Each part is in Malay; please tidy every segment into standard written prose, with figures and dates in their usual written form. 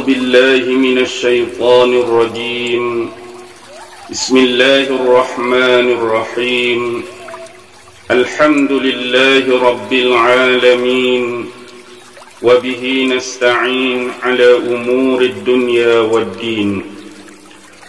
أعوذ بالله من الشيطان الرجيم. بسم الله الرحمن الرحيم. الحمد لله رب العالمين، وبه نستعين على أمور الدنيا والدين،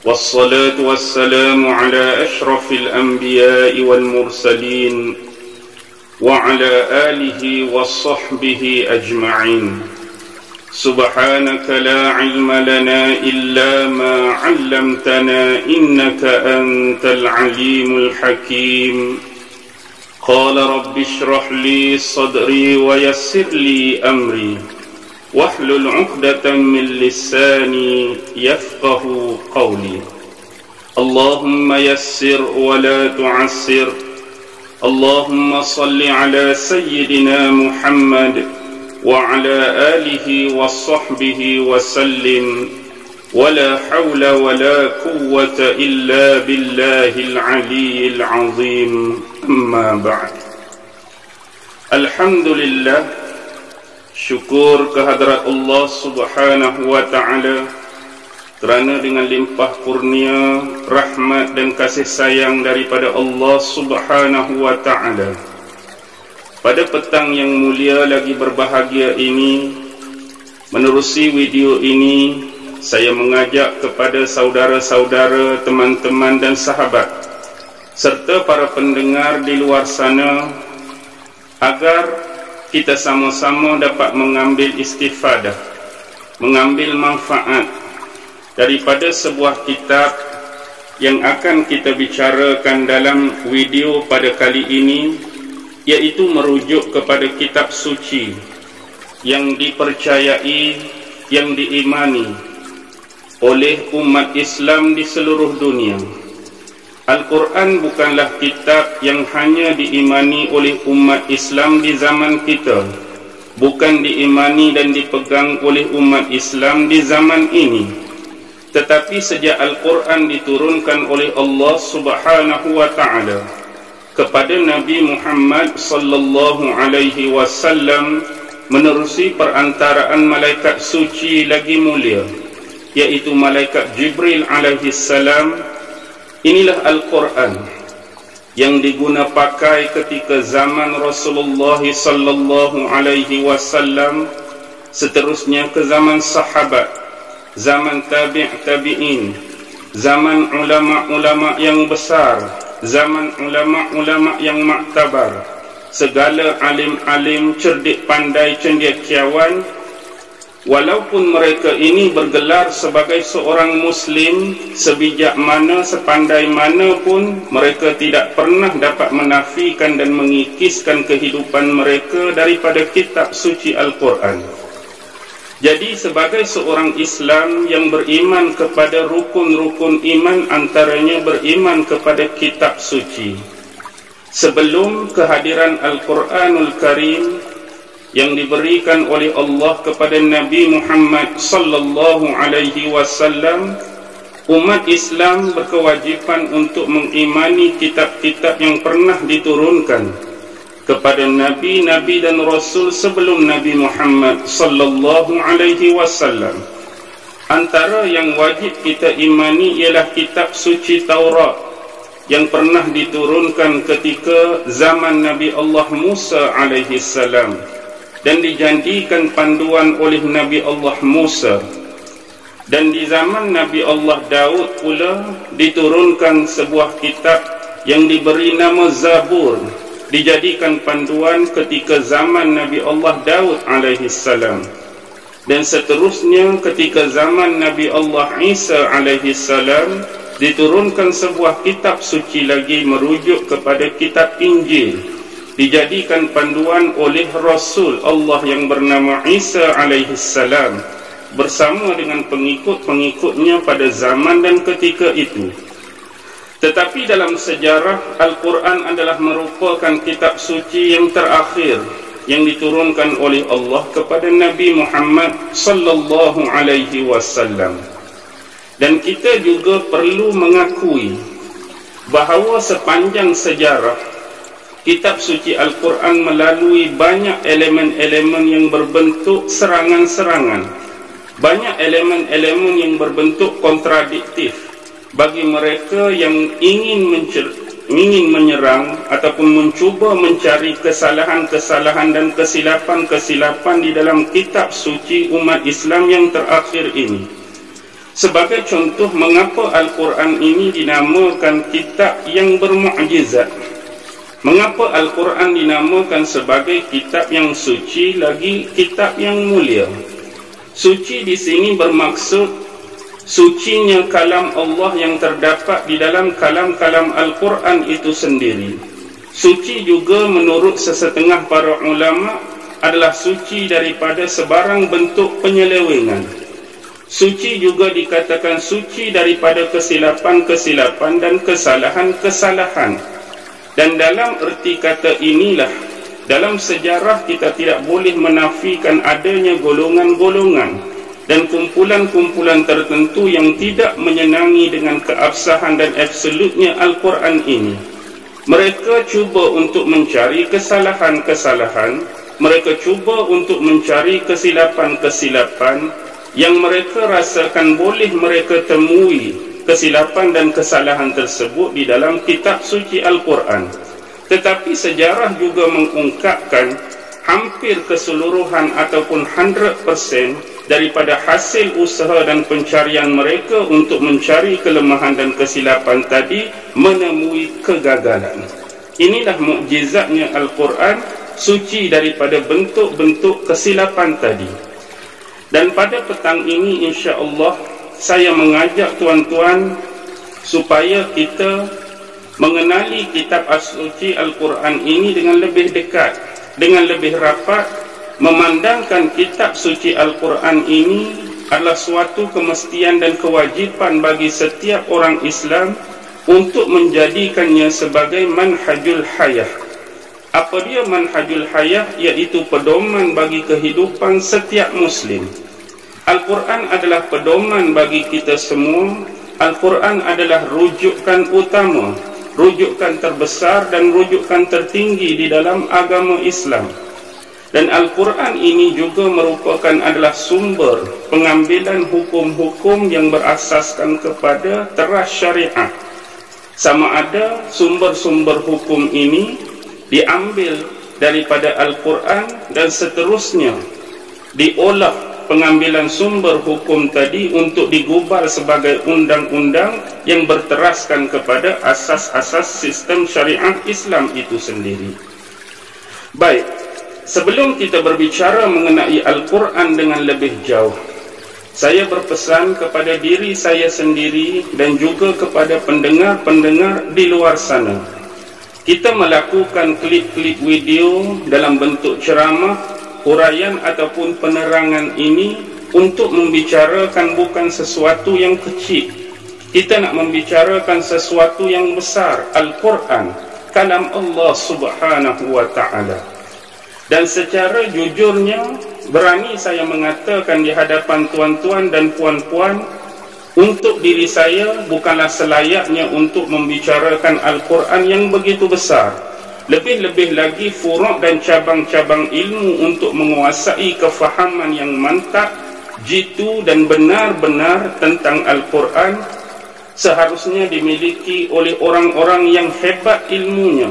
والصلاة والسلام على أشرف الأنبياء والمرسلين، وعلى آله وصحبه أجمعين. سبحانك لا علم لنا إلا ما علمتنا إنك أنت العليم الحكيم. قال رب اشرح لي صدري ويسر لي أمري واحلل عقدة من لساني يفقه قولي. اللهم يسر ولا تعسر. اللهم صل على سيدنا محمد وعلى آله وصحبه وسلم، ولا حول ولا قوة إلا بالله العلي العظيم. أما بعد. Alhamdulillah, syukur kehadrat Allah Subhanahu wa ta'ala kerana dengan limpah kurnia, rahmat dan kasih sayang daripada Allah Subhanahu wa ta'ala, pada petang yang mulia lagi berbahagia ini, menerusi video ini, saya mengajak kepada saudara-saudara, teman-teman dan sahabat, serta para pendengar di luar sana, agar kita sama-sama dapat mengambil istifadah, mengambil manfaat daripada sebuah kitab yang akan kita bicarakan dalam video pada kali ini, iaitu merujuk kepada kitab suci yang dipercayai, yang diimani oleh umat Islam di seluruh dunia. Al-Quran bukanlah kitab yang hanya diimani oleh umat Islam di zaman kita, bukan diimani dan dipegang oleh umat Islam di zaman ini, tetapi sejak Al-Quran diturunkan oleh Allah Subhanahu wa ta'ala kepada Nabi Muhammad sallallahu alaihi wasallam menerusi perantaraan malaikat suci lagi mulia, yaitu malaikat Jibril alaihi salam. Inilah Al-Quran yang diguna pakai ketika zaman Rasulullah sallallahu alaihi wasallam, seterusnya ke zaman sahabat, zaman tabi'in, zaman ulama-ulama yang besar, zaman ulama-ulama yang maktabar, segala alim-alim cerdik pandai cendekiawan. Walaupun mereka ini bergelar sebagai seorang muslim, sebijak mana, sepandai mana pun, mereka tidak pernah dapat menafikan dan mengikiskan kehidupan mereka daripada kitab suci Al-Quran. Jadi sebagai seorang Islam yang beriman kepada rukun-rukun iman, antaranya beriman kepada kitab suci, sebelum kehadiran Al-Quranul Karim yang diberikan oleh Allah kepada Nabi Muhammad sallallahu alaihi wasallam, umat Islam berkewajipan untuk mengimani kitab-kitab yang pernah diturunkan kepada nabi-nabi dan rasul sebelum Nabi Muhammad sallallahu alaihi wasallam. Antara yang wajib kita imani ialah kitab suci Taurat yang pernah diturunkan ketika zaman Nabi Allah Musa alaihi salam dan dijanjikan panduan oleh Nabi Allah Musa. Dan di zaman Nabi Allah Daud pula diturunkan sebuah kitab yang diberi nama Zabur, dijadikan panduan ketika zaman Nabi Allah Daud alaihi salam. Dan seterusnya ketika zaman Nabi Allah Isa alaihi salam, diturunkan sebuah kitab suci lagi merujuk kepada kitab Injil, dijadikan panduan oleh Rasul Allah yang bernama Isa alaihi salam bersama dengan pengikut-pengikutnya pada zaman dan ketika itu. Tetapi dalam sejarah, Al-Quran adalah merupakan kitab suci yang terakhir yang diturunkan oleh Allah kepada Nabi Muhammad sallallahu alaihi wasallam. Dan kita juga perlu mengakui bahawa sepanjang sejarah, kitab suci Al-Quran melalui banyak elemen-elemen yang berbentuk serangan-serangan banyak elemen-elemen yang berbentuk kontradiktif bagi mereka yang ingin menyerang ataupun mencuba mencari kesalahan-kesalahan dan kesilapan-kesilapan di dalam kitab suci umat Islam yang terakhir ini. Sebagai contoh, mengapa Al-Quran ini dinamakan kitab yang bermukjizat? Mengapa Al-Quran dinamakan sebagai kitab yang suci lagi kitab yang mulia? Suci di sini bermaksud sucinya kalam Allah yang terdapat di dalam kalam-kalam Al-Quran itu sendiri. Suci juga menurut sesetengah para ulama adalah suci daripada sebarang bentuk penyelewengan. Suci juga dikatakan suci daripada kesilapan-kesilapan dan kesalahan-kesalahan. Dan dalam erti kata inilah, dalam sejarah kita tidak boleh menafikan adanya golongan-golongan dan kumpulan-kumpulan tertentu yang tidak menyenangi dengan keabsahan dan absolutnya Al-Quran ini. Mereka cuba untuk mencari kesalahan-kesalahan, mereka cuba untuk mencari kesilapan-kesilapan yang mereka rasakan boleh mereka temui kesilapan dan kesalahan tersebut di dalam kitab suci Al-Quran. Tetapi sejarah juga mengungkapkan hampir keseluruhan ataupun 100% daripada hasil usaha dan pencarian mereka untuk mencari kelemahan dan kesilapan tadi menemui kegagalan. Inilah mukjizatnya Al-Quran, suci daripada bentuk-bentuk kesilapan tadi. Dan pada petang ini insya-Allah saya mengajak tuan-tuan supaya kita mengenali kitab as-suci Al-Quran ini dengan lebih dekat, dengan lebih rapat, memandangkan kitab suci Al-Quran ini adalah suatu kemestian dan kewajipan bagi setiap orang Islam untuk menjadikannya sebagai manhajul hayah. Apa dia manhajul hayah? Iaitu pedoman bagi kehidupan setiap Muslim. Al-Quran adalah pedoman bagi kita semua. Al-Quran adalah rujukan utama, rujukan terbesar dan rujukan tertinggi di dalam agama Islam. Dan Al-Quran ini juga merupakan adalah sumber pengambilan hukum-hukum yang berasaskan kepada teras syariat. Sama ada sumber-sumber hukum ini diambil daripada Al-Quran dan seterusnya diolah pengambilan sumber hukum tadi untuk digubal sebagai undang-undang yang berteraskan kepada asas-asas sistem syariat Islam itu sendiri. Baik, sebelum kita berbicara mengenai Al-Quran dengan lebih jauh, saya berpesan kepada diri saya sendiri dan juga kepada pendengar-pendengar di luar sana. Kita melakukan klip-klip video dalam bentuk ceramah, huraian ataupun penerangan ini untuk membicarakan bukan sesuatu yang kecil. Kita nak membicarakan sesuatu yang besar, Al-Quran, kalam Allah Subhanahu wa ta'ala. Dan secara jujurnya, berani saya mengatakan di hadapan tuan-tuan dan puan-puan, untuk diri saya bukanlah selayaknya untuk membicarakan Al-Quran yang begitu besar. Lebih-lebih lagi furuk dan cabang-cabang ilmu untuk menguasai kefahaman yang mantap, jitu dan benar-benar tentang Al-Quran seharusnya dimiliki oleh orang-orang yang hebat ilmunya,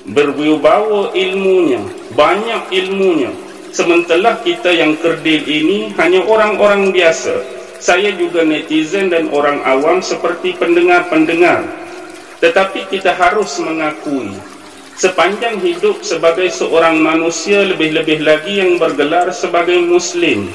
berwibawa ilmunya, banyak ilmunya. Sementara kita yang kerdil ini hanya orang-orang biasa. Saya juga netizen dan orang awam seperti pendengar-pendengar. Tetapi kita harus mengakui, sepanjang hidup sebagai seorang manusia, lebih-lebih lagi yang bergelar sebagai Muslim,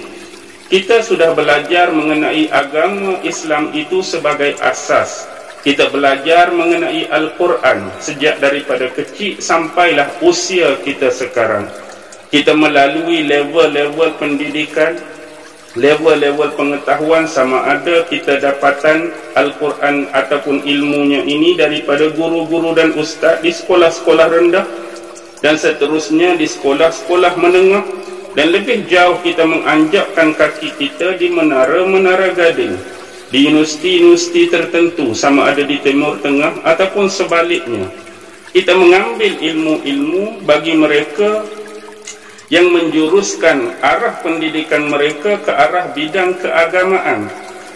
kita sudah belajar mengenai agama Islam itu sebagai asas. Kita belajar mengenai Al-Quran sejak daripada kecil sampailah usia kita sekarang. Kita melalui level-level pendidikan, level-level pengetahuan, sama ada kita dapatan Al-Quran ataupun ilmunya ini daripada guru-guru dan ustaz di sekolah-sekolah rendah dan seterusnya di sekolah-sekolah menengah, dan lebih jauh kita menganjakkan kaki kita di menara-menara gading, di universiti-universiti tertentu, sama ada di Timur Tengah ataupun sebaliknya. Kita mengambil ilmu-ilmu bagi mereka yang menjuruskan arah pendidikan mereka ke arah bidang keagamaan,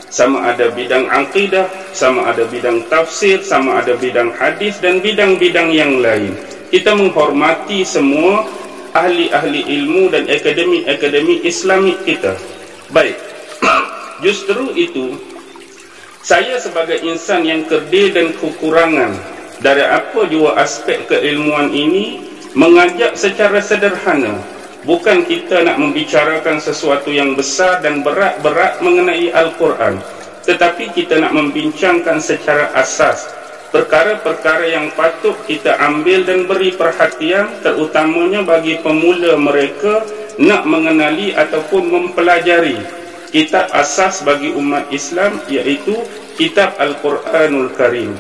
sama ada bidang akidah, sama ada bidang tafsir, sama ada bidang hadis dan bidang-bidang yang lain. Kita menghormati semua ahli-ahli ilmu dan akademi-akademi Islamik kita. Baik, justru itu saya sebagai insan yang kerdil dan kekurangan dari apa jua aspek keilmuan ini, mengajak secara sederhana. Bukan kita nak membicarakan sesuatu yang besar dan berat-berat mengenai Al-Quran, tetapi kita nak membincangkan secara asas perkara-perkara yang patut kita ambil dan beri perhatian, terutamanya bagi pemula mereka nak mengenali ataupun mempelajari kitab asas bagi umat Islam, iaitu kitab Al-Quranul Karim.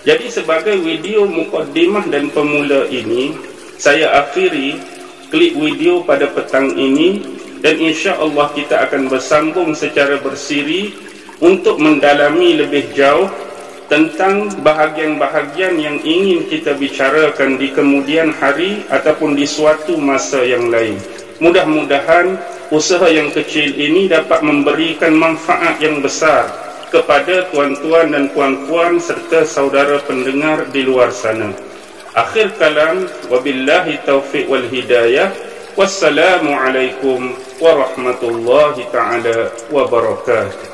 Jadi sebagai video mukaddimah dan pemula ini, saya akhiri klip video pada petang ini, dan insya-Allah kita akan bersambung secara bersiri untuk mendalami lebih jauh tentang bahagian-bahagian yang ingin kita bicarakan di kemudian hari ataupun di suatu masa yang lain. Mudah-mudahan usaha yang kecil ini dapat memberikan manfaat yang besar kepada tuan-tuan dan puan-puan serta saudara pendengar di luar sana. Akhir kalam, wabillahi taufiq wal hidayah. Wassalamualaikum warahmatullahi ta'ala wabarakatuh.